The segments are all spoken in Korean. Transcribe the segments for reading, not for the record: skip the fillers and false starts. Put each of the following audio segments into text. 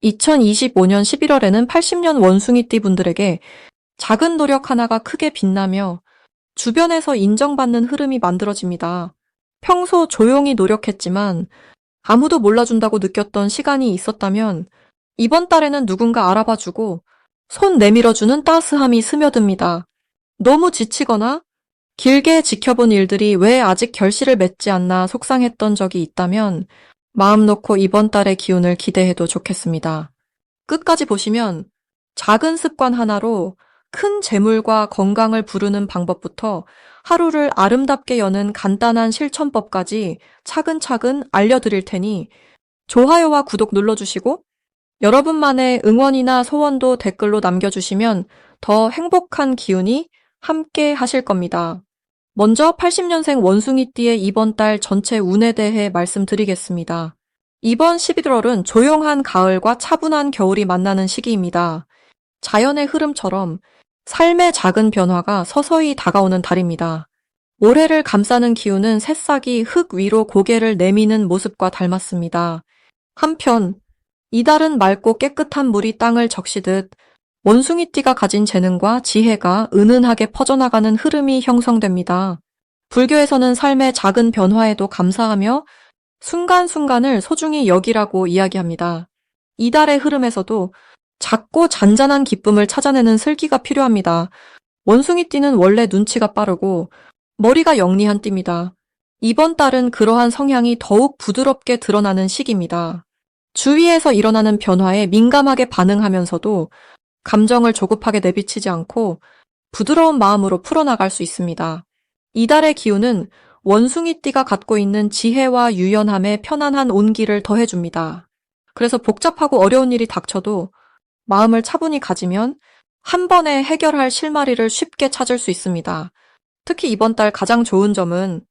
2025년 11월에는 80년 원숭이띠 분들에게 작은 노력 하나가 크게 빛나며 주변에서 인정받는 흐름이 만들어집니다. 평소 조용히 노력했지만 아무도 몰라준다고 느꼈던 시간이 있었다면 이번 달에는 누군가 알아봐주고 손 내밀어주는 따스함이 스며듭니다. 너무 지치거나 길게 지켜본 일들이 왜 아직 결실을 맺지 않나 속상했던 적이 있다면 마음 놓고 이번 달의 기운을 기대해도 좋겠습니다. 끝까지 보시면 작은 습관 하나로 큰 재물과 건강을 부르는 방법부터 하루를 아름답게 여는 간단한 실천법까지 차근차근 알려드릴 테니 좋아요와 구독 눌러주시고 여러분만의 응원이나 소원도 댓글로 남겨주시면 더 행복한 기운이 함께 하실 겁니다. 먼저 80년생 원숭이띠의 이번 달 전체 운에 대해 말씀드리겠습니다. 이번 11월은 조용한 가을과 차분한 겨울이 만나는 시기입니다. 자연의 흐름처럼 삶의 작은 변화가 서서히 다가오는 달입니다. 올해를 감싸는 기운은 새싹이 흙 위로 고개를 내미는 모습과 닮았습니다. 한편 이달은 맑고 깨끗한 물이 땅을 적시듯 원숭이띠가 가진 재능과 지혜가 은은하게 퍼져나가는 흐름이 형성됩니다. 불교에서는 삶의 작은 변화에도 감사하며 순간순간을 소중히 여기라고 이야기합니다. 이달의 흐름에서도 작고 잔잔한 기쁨을 찾아내는 슬기가 필요합니다. 원숭이띠는 원래 눈치가 빠르고 머리가 영리한 띠입니다. 이번 달은 그러한 성향이 더욱 부드럽게 드러나는 시기입니다. 주위에서 일어나는 변화에 민감하게 반응하면서도 감정을 조급하게 내비치지 않고 부드러운 마음으로 풀어나갈 수 있습니다. 이달의 기운은 원숭이띠가 갖고 있는 지혜와 유연함에 편안한 온기를 더해줍니다. 그래서 복잡하고 어려운 일이 닥쳐도 마음을 차분히 가지면 한 번에 해결할 실마리를 쉽게 찾을 수 있습니다. 특히 이번 달 가장 좋은 점은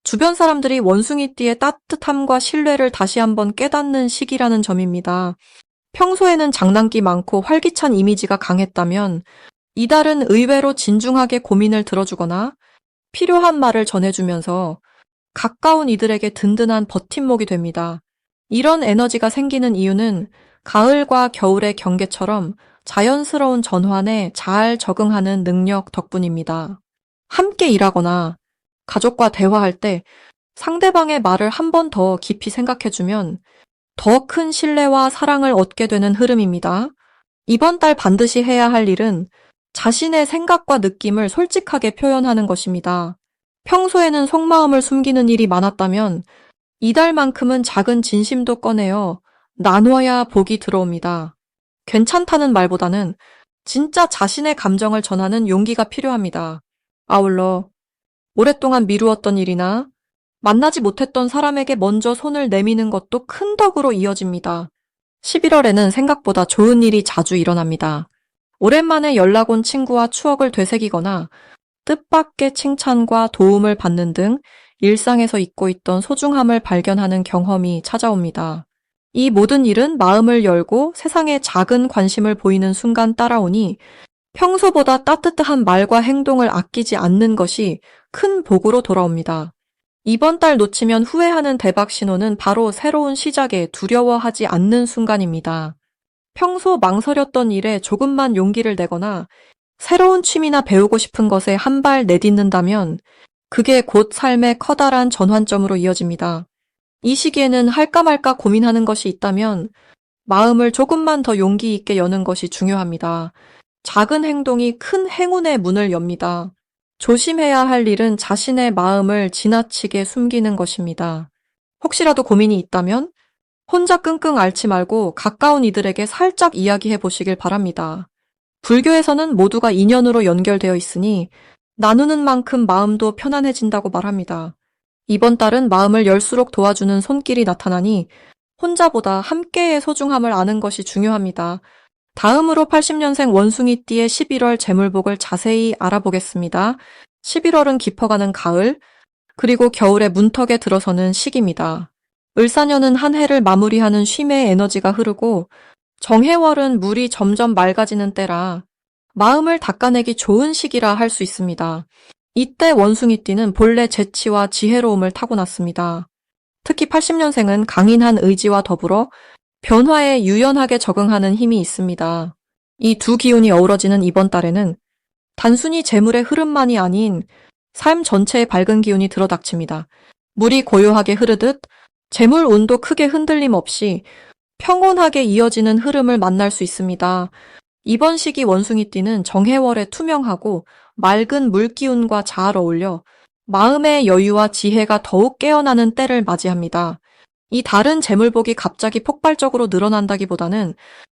주변 사람들이 원숭이띠의 따뜻함과 신뢰를 다시 한번 깨닫는 시기라는 점입니다. 평소에는 장난기 많고 활기찬 이미지가 강했다면 이달은 의외로 진중하게 고민을 들어주거나 필요한 말을 전해주면서 가까운 이들에게 든든한 버팀목이 됩니다. 이런 에너지가 생기는 이유는 가을과 겨울의 경계처럼 자연스러운 전환에 잘 적응하는 능력 덕분입니다. 함께 일하거나 가족과 대화할 때 상대방의 말을 한 번 더 깊이 생각해주면 더 큰 신뢰와 사랑을 얻게 되는 흐름입니다. 이번 달 반드시 해야 할 일은 자신의 생각과 느낌을 솔직하게 표현하는 것입니다. 평소에는 속마음을 숨기는 일이 많았다면 이달만큼은 작은 진심도 꺼내어 나눠야 복이 들어옵니다. 괜찮다는 말보다는 진짜 자신의 감정을 전하는 용기가 필요합니다. 아울러 오랫동안 미루었던 일이나 만나지 못했던 사람에게 먼저 손을 내미는 것도 큰 덕으로 이어집니다. 11월에는 생각보다 좋은 일이 자주 일어납니다. 오랜만에 연락 온 친구와 추억을 되새기거나 뜻밖의 칭찬과 도움을 받는 등 일상에서 잊고 있던 소중함을 발견하는 경험이 찾아옵니다. 이 모든 일은 마음을 열고 세상에 작은 관심을 보이는 순간 따라오니 평소보다 따뜻한 말과 행동을 아끼지 않는 것이 큰 복으로 돌아옵니다. 이번 달 놓치면 후회하는 대박 신호는 바로 새로운 시작에 두려워하지 않는 순간입니다. 평소 망설였던 일에 조금만 용기를 내거나 새로운 취미나 배우고 싶은 것에 한 발 내딛는다면 그게 곧 삶의 커다란 전환점으로 이어집니다. 이 시기에는 할까 말까 고민하는 것이 있다면 마음을 조금만 더 용기 있게 여는 것이 중요합니다. 작은 행동이 큰 행운의 문을 엽니다. 조심해야 할 일은 자신의 마음을 지나치게 숨기는 것입니다. 혹시라도 고민이 있다면 혼자 끙끙 앓지 말고 가까운 이들에게 살짝 이야기해 보시길 바랍니다. 불교에서는 모두가 인연으로 연결되어 있으니 나누는 만큼 마음도 편안해진다고 말합니다. 이번 달은 마음을 열수록 도와주는 손길이 나타나니 혼자보다 함께의 소중함을 아는 것이 중요합니다. 다음으로 80년생 원숭이띠의 11월 재물복을 자세히 알아보겠습니다. 11월은 깊어가는 가을, 그리고 겨울의 문턱에 들어서는 시기입니다. 을사년은 한 해를 마무리하는 쉼의 에너지가 흐르고 정해월은 물이 점점 맑아지는 때라 마음을 닦아내기 좋은 시기라 할 수 있습니다. 이때 원숭이띠는 본래 재치와 지혜로움을 타고났습니다. 특히 80년생은 강인한 의지와 더불어 변화에 유연하게 적응하는 힘이 있습니다. 이 두 기운이 어우러지는 이번 달에는 단순히 재물의 흐름만이 아닌 삶 전체의 밝은 기운이 들어닥칩니다. 물이 고요하게 흐르듯 재물 운도 크게 흔들림 없이 평온하게 이어지는 흐름을 만날 수 있습니다. 이번 시기 원숭이띠는 정해월에 투명하고 맑은 물기운과 잘 어울려 마음의 여유와 지혜가 더욱 깨어나는 때를 맞이합니다. 이 달은 재물복이 갑자기 폭발적으로 늘어난다기보다는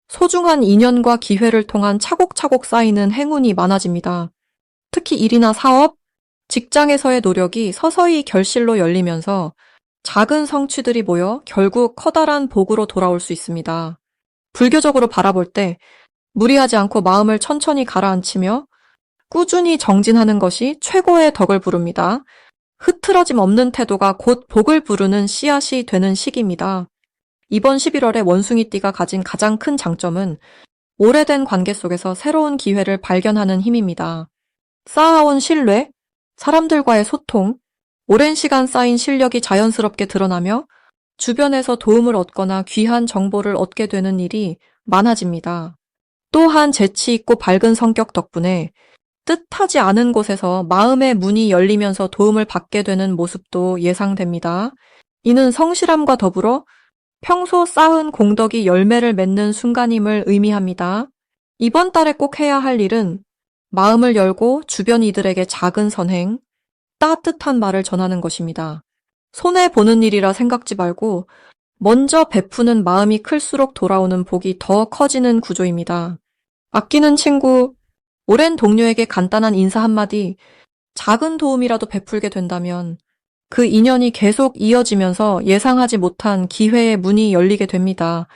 소중한 인연과 기회를 통한 차곡차곡 쌓이는 행운이 많아집니다. 특히 일이나 사업, 직장에서의 노력이 서서히 결실로 열리면서 작은 성취들이 모여 결국 커다란 복으로 돌아올 수 있습니다. 불교적으로 바라볼 때 무리하지 않고 마음을 천천히 가라앉히며 꾸준히 정진하는 것이 최고의 덕을 부릅니다. 흐트러짐 없는 태도가 곧 복을 부르는 씨앗이 되는 시기입니다. 이번 11월에 원숭이띠가 가진 가장 큰 장점은 오래된 관계 속에서 새로운 기회를 발견하는 힘입니다. 쌓아온 신뢰, 사람들과의 소통, 오랜 시간 쌓인 실력이 자연스럽게 드러나며 주변에서 도움을 얻거나 귀한 정보를 얻게 되는 일이 많아집니다. 또한 재치 있고 밝은 성격 덕분에 뜻하지 않은 곳에서 마음의 문이 열리면서 도움을 받게 되는 모습도 예상됩니다. 이는 성실함과 더불어 평소 쌓은 공덕이 열매를 맺는 순간임을 의미합니다. 이번 달에 꼭 해야 할 일은 마음을 열고 주변 이들에게 작은 선행, 따뜻한 말을 전하는 것입니다. 손해보는 일이라 생각지 말고 먼저 베푸는 마음이 클수록 돌아오는 복이 더 커지는 구조입니다. 아끼는 친구, 오랜 동료에게 간단한 인사 한마디, 작은 도움이라도 베풀게 된다면 그 인연이 계속 이어지면서 예상하지 못한 기회의 문이 열리게 됩니다.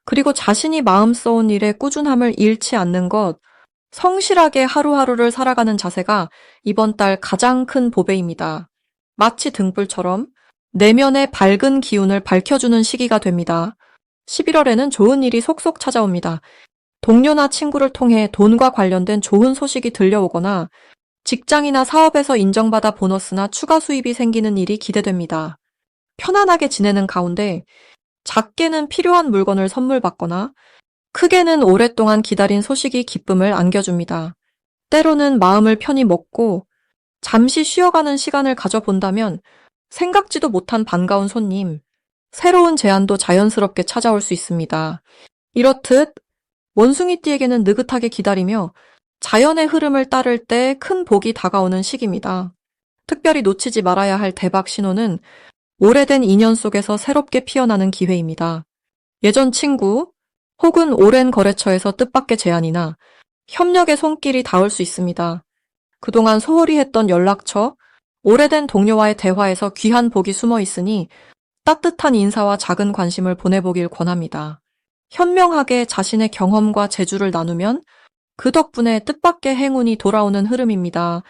그리고 자신이 마음 써온 일에 꾸준함을 잃지 않는 것, 성실하게 하루하루를 살아가는 자세가 이번 달 가장 큰 보배입니다. 마치 등불처럼 내면의 밝은 기운을 밝혀주는 시기가 됩니다. 11월에는 좋은 일이 속속 찾아옵니다. 동료나 친구를 통해 돈과 관련된 좋은 소식이 들려오거나 직장이나 사업에서 인정받아 보너스나 추가 수입이 생기는 일이 기대됩니다. 편안하게 지내는 가운데 작게는 필요한 물건을 선물 받거나 크게는 오랫동안 기다린 소식이 기쁨을 안겨줍니다. 때로는 마음을 편히 먹고 잠시 쉬어가는 시간을 가져본다면 생각지도 못한 반가운 손님, 새로운 제안도 자연스럽게 찾아올 수 있습니다. 이렇듯 원숭이띠에게는 느긋하게 기다리며 자연의 흐름을 따를 때 큰 복이 다가오는 시기입니다. 특별히 놓치지 말아야 할 대박 신호는 오래된 인연 속에서 새롭게 피어나는 기회입니다. 예전 친구 혹은 오랜 거래처에서 뜻밖의 제안이나 협력의 손길이 닿을 수 있습니다. 그동안 소홀히 했던 연락처, 오래된 동료와의 대화에서 귀한 복이 숨어 있으니 따뜻한 인사와 작은 관심을 보내보길 권합니다. 현명하게 자신의 경험과 재주를 나누면 그 덕분에 뜻밖의 행운이 돌아오는 흐름입니다.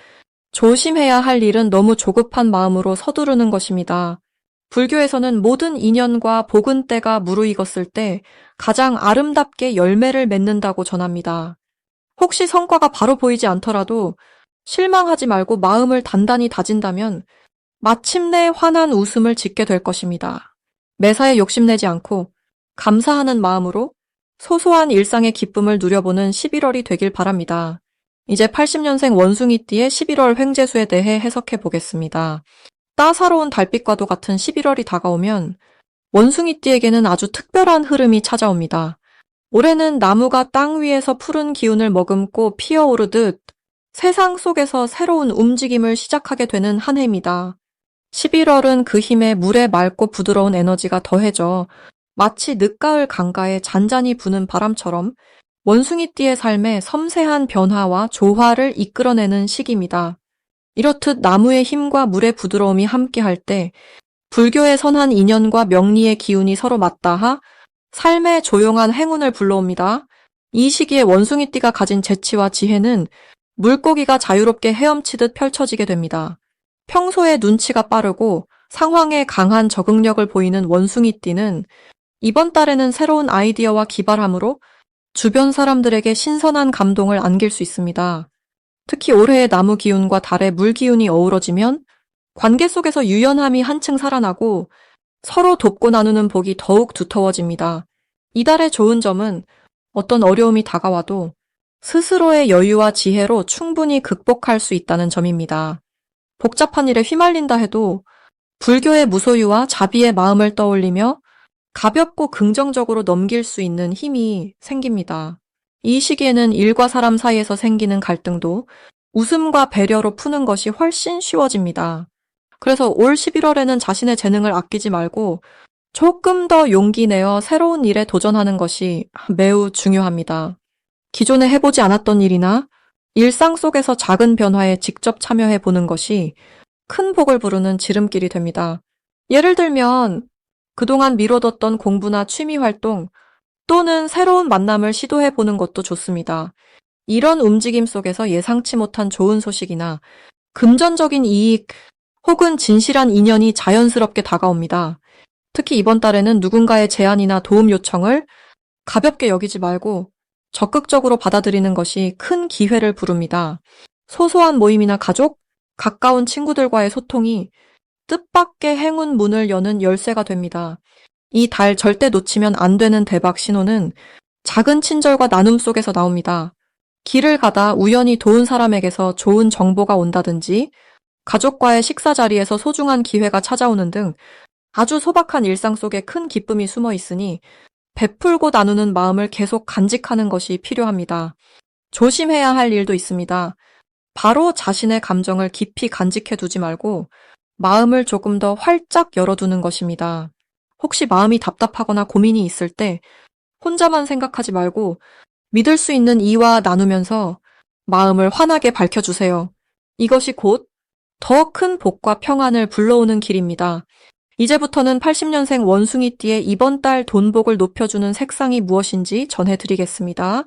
조심해야 할 일은 너무 조급한 마음으로 서두르는 것입니다. 불교에서는 모든 인연과 복은 때가 무르익었을 때 가장 아름답게 열매를 맺는다고 전합니다. 혹시 성과가 바로 보이지 않더라도 실망하지 말고 마음을 단단히 다진다면 마침내 환한 웃음을 짓게 될 것입니다. 매사에 욕심내지 않고 감사하는 마음으로 소소한 일상의 기쁨을 누려보는 11월이 되길 바랍니다. 이제 80년생 원숭이띠의 11월 횡재수에 대해 해석해 보겠습니다. 따사로운 달빛과도 같은 11월이 다가오면 원숭이띠에게는 아주 특별한 흐름이 찾아옵니다. 올해는 나무가 땅 위에서 푸른 기운을 머금고 피어오르듯 세상 속에서 새로운 움직임을 시작하게 되는 한 해입니다. 11월은 그 힘에 물에 맑고 부드러운 에너지가 더해져 마치 늦가을 강가에 잔잔히 부는 바람처럼 원숭이띠의 삶에 섬세한 변화와 조화를 이끌어내는 시기입니다. 이렇듯 나무의 힘과 물의 부드러움이 함께할 때 불교의 선한 인연과 명리의 기운이 서로 맞닿아 삶의 조용한 행운을 불러옵니다. 이 시기에 원숭이띠가 가진 재치와 지혜는 물고기가 자유롭게 헤엄치듯 펼쳐지게 됩니다. 평소에 눈치가 빠르고 상황에 강한 적응력을 보이는 원숭이띠는 이번 달에는 새로운 아이디어와 기발함으로 주변 사람들에게 신선한 감동을 안길 수 있습니다. 특히 올해의 나무 기운과 달의 물 기운이 어우러지면 관계 속에서 유연함이 한층 살아나고 서로 돕고 나누는 복이 더욱 두터워집니다. 이달의 좋은 점은 어떤 어려움이 다가와도 스스로의 여유와 지혜로 충분히 극복할 수 있다는 점입니다. 복잡한 일에 휘말린다 해도 불교의 무소유와 자비의 마음을 떠올리며 가볍고 긍정적으로 넘길 수 있는 힘이 생깁니다. 이 시기에는 일과 사람 사이에서 생기는 갈등도 웃음과 배려로 푸는 것이 훨씬 쉬워집니다. 그래서 올 11월에는 자신의 재능을 아끼지 말고 조금 더 용기 내어 새로운 일에 도전하는 것이 매우 중요합니다. 기존에 해보지 않았던 일이나 일상 속에서 작은 변화에 직접 참여해 보는 것이 큰 복을 부르는 지름길이 됩니다. 예를 들면 그동안 미뤄뒀던 공부나 취미 활동 또는 새로운 만남을 시도해 보는 것도 좋습니다. 이런 움직임 속에서 예상치 못한 좋은 소식이나 금전적인 이익 혹은 진실한 인연이 자연스럽게 다가옵니다. 특히 이번 달에는 누군가의 제안이나 도움 요청을 가볍게 여기지 말고 적극적으로 받아들이는 것이 큰 기회를 부릅니다. 소소한 모임이나 가족, 가까운 친구들과의 소통이 뜻밖의 행운 문을 여는 열쇠가 됩니다. 이 달 절대 놓치면 안 되는 대박 신호는 작은 친절과 나눔 속에서 나옵니다. 길을 가다 우연히 도운 사람에게서 좋은 정보가 온다든지, 가족과의 식사 자리에서 소중한 기회가 찾아오는 등 아주 소박한 일상 속에 큰 기쁨이 숨어 있으니 베풀고 나누는 마음을 계속 간직하는 것이 필요합니다. 조심해야 할 일도 있습니다. 바로 자신의 감정을 깊이 간직해 두지 말고 마음을 조금 더 활짝 열어두는 것입니다. 혹시 마음이 답답하거나 고민이 있을 때 혼자만 생각하지 말고 믿을 수 있는 이와 나누면서 마음을 환하게 밝혀주세요. 이것이 곧 더 큰 복과 평안을 불러오는 길입니다. 이제부터는 80년생 원숭이띠의 이번 달 돈복을 높여주는 색상이 무엇인지 전해드리겠습니다.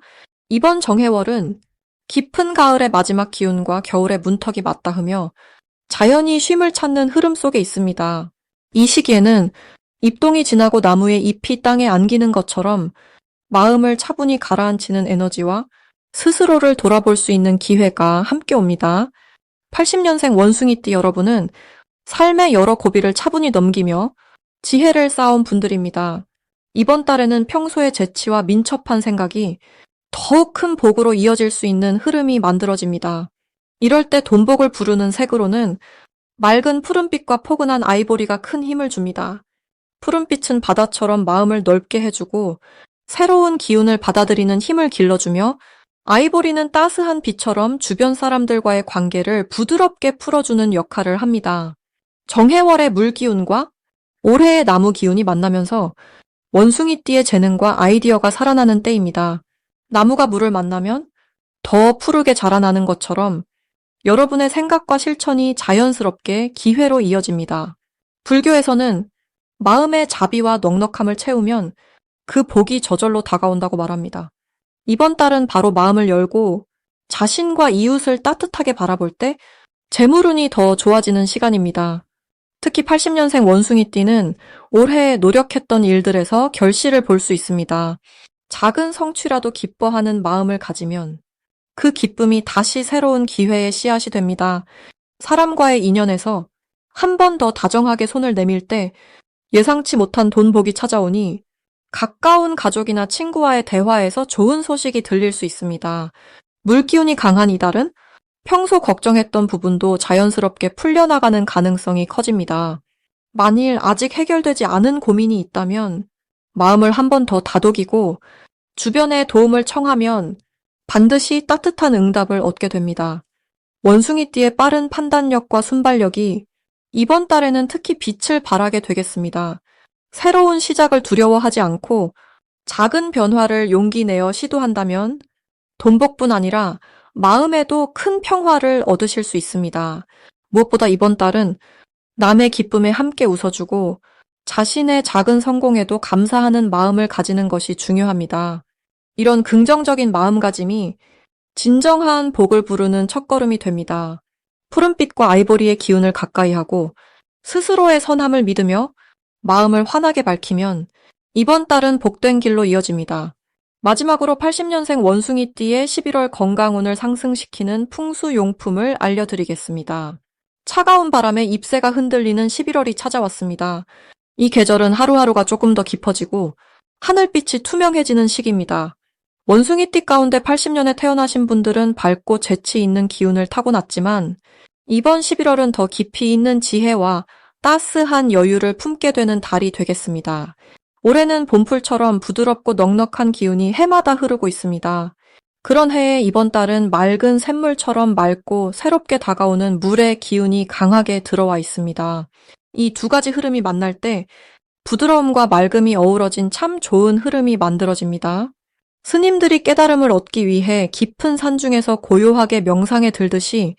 이번 정해월은 깊은 가을의 마지막 기운과 겨울의 문턱이 맞닿으며 자연이 쉼을 찾는 흐름 속에 있습니다. 이 시기에는 입동이 지나고 나무의 잎이 땅에 안기는 것처럼 마음을 차분히 가라앉히는 에너지와 스스로를 돌아볼 수 있는 기회가 함께 옵니다. 80년생 원숭이띠 여러분은 삶의 여러 고비를 차분히 넘기며 지혜를 쌓아온 분들입니다. 이번 달에는 평소의 재치와 민첩한 생각이 더욱 큰 복으로 이어질 수 있는 흐름이 만들어집니다. 이럴 때 돈복을 부르는 색으로는 맑은 푸른빛과 포근한 아이보리가 큰 힘을 줍니다. 푸른빛은 바다처럼 마음을 넓게 해주고 새로운 기운을 받아들이는 힘을 길러주며, 아이보리는 따스한 빛처럼 주변 사람들과의 관계를 부드럽게 풀어주는 역할을 합니다. 정해월의 물 기운과 올해의 나무 기운이 만나면서 원숭이띠의 재능과 아이디어가 살아나는 때입니다. 나무가 물을 만나면 더 푸르게 자라나는 것처럼 여러분의 생각과 실천이 자연스럽게 기회로 이어집니다. 불교에서는 마음의 자비와 넉넉함을 채우면 그 복이 저절로 다가온다고 말합니다. 이번 달은 바로 마음을 열고 자신과 이웃을 따뜻하게 바라볼 때 재물운이 더 좋아지는 시간입니다. 특히 80년생 원숭이띠는 올해 노력했던 일들에서 결실을 볼 수 있습니다. 작은 성취라도 기뻐하는 마음을 가지면 그 기쁨이 다시 새로운 기회의 씨앗이 됩니다. 사람과의 인연에서 한 번 더 다정하게 손을 내밀 때 예상치 못한 돈복이 찾아오니 가까운 가족이나 친구와의 대화에서 좋은 소식이 들릴 수 있습니다. 물기운이 강한 이달은 평소 걱정했던 부분도 자연스럽게 풀려나가는 가능성이 커집니다. 만일 아직 해결되지 않은 고민이 있다면 마음을 한 번 더 다독이고 주변의 도움을 청하면 반드시 따뜻한 응답을 얻게 됩니다. 원숭이띠의 빠른 판단력과 순발력이 이번 달에는 특히 빛을 발하게 되겠습니다. 새로운 시작을 두려워하지 않고 작은 변화를 용기 내어 시도한다면 돈복뿐 아니라 마음에도 큰 평화를 얻으실 수 있습니다. 무엇보다 이번 달은 남의 기쁨에 함께 웃어주고 자신의 작은 성공에도 감사하는 마음을 가지는 것이 중요합니다. 이런 긍정적인 마음가짐이 진정한 복을 부르는 첫걸음이 됩니다. 푸른빛과 아이보리의 기운을 가까이 하고 스스로의 선함을 믿으며 마음을 환하게 밝히면 이번 달은 복된 길로 이어집니다. 마지막으로 80년생 원숭이띠의 11월 건강운을 상승시키는 풍수용품을 알려드리겠습니다. 차가운 바람에 잎새가 흔들리는 11월이 찾아왔습니다. 이 계절은 하루하루가 조금 더 깊어지고 하늘빛이 투명해지는 시기입니다. 원숭이띠 가운데 80년에 태어나신 분들은 밝고 재치 있는 기운을 타고났지만 이번 11월은 더 깊이 있는 지혜와 따스한 여유를 품게 되는 달이 되겠습니다. 올해는 봄풀처럼 부드럽고 넉넉한 기운이 해마다 흐르고 있습니다. 그런 해에 이번 달은 맑은 샘물처럼 맑고 새롭게 다가오는 물의 기운이 강하게 들어와 있습니다. 이 두 가지 흐름이 만날 때 부드러움과 맑음이 어우러진 참 좋은 흐름이 만들어집니다. 스님들이 깨달음을 얻기 위해 깊은 산중에서 고요하게 명상에 들듯이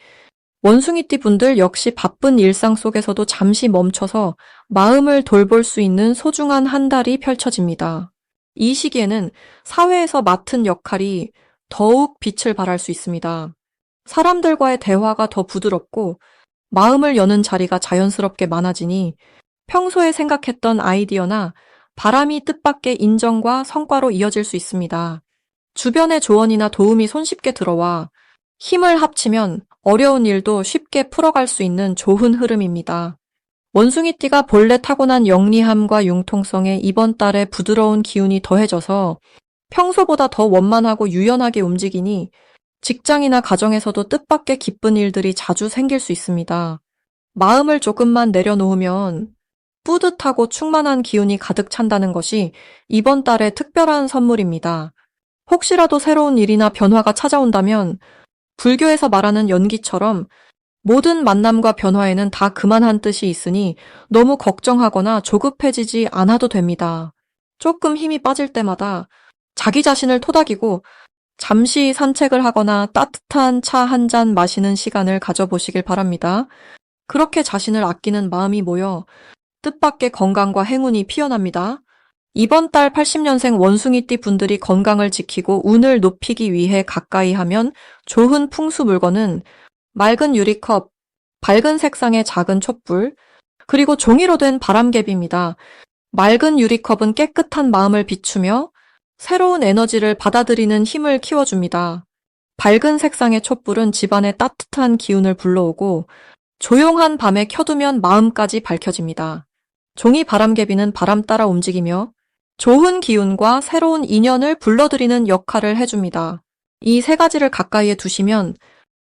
원숭이띠 분들 역시 바쁜 일상 속에서도 잠시 멈춰서 마음을 돌볼 수 있는 소중한 한 달이 펼쳐집니다. 이 시기에는 사회에서 맡은 역할이 더욱 빛을 발할 수 있습니다. 사람들과의 대화가 더 부드럽고 마음을 여는 자리가 자연스럽게 많아지니 평소에 생각했던 아이디어나 바람이 뜻밖의 인정과 성과로 이어질 수 있습니다. 주변의 조언이나 도움이 손쉽게 들어와 힘을 합치면 어려운 일도 쉽게 풀어갈 수 있는 좋은 흐름입니다. 원숭이띠가 본래 타고난 영리함과 융통성에 이번 달에 부드러운 기운이 더해져서 평소보다 더 원만하고 유연하게 움직이니 직장이나 가정에서도 뜻밖의 기쁜 일들이 자주 생길 수 있습니다. 마음을 조금만 내려놓으면 뿌듯하고 충만한 기운이 가득 찬다는 것이 이번 달의 특별한 선물입니다. 혹시라도 새로운 일이나 변화가 찾아온다면 불교에서 말하는 연기처럼 모든 만남과 변화에는 다 그만한 뜻이 있으니 너무 걱정하거나 조급해지지 않아도 됩니다. 조금 힘이 빠질 때마다 자기 자신을 토닥이고 잠시 산책을 하거나 따뜻한 차 한 잔 마시는 시간을 가져보시길 바랍니다. 그렇게 자신을 아끼는 마음이 모여 뜻밖의 건강과 행운이 피어납니다. 이번 달 80년생 원숭이띠 분들이 건강을 지키고 운을 높이기 위해 가까이 하면 좋은 풍수 물건은 맑은 유리컵, 밝은 색상의 작은 촛불, 그리고 종이로 된 바람개비입니다. 맑은 유리컵은 깨끗한 마음을 비추며 새로운 에너지를 받아들이는 힘을 키워줍니다. 밝은 색상의 촛불은 집안에 따뜻한 기운을 불러오고 조용한 밤에 켜두면 마음까지 밝혀집니다. 종이 바람개비는 바람 따라 움직이며 좋은 기운과 새로운 인연을 불러들이는 역할을 해줍니다. 이 세 가지를 가까이에 두시면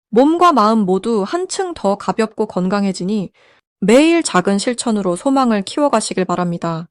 몸과 마음 모두 한층 더 가볍고 건강해지니 매일 작은 실천으로 소망을 키워가시길 바랍니다.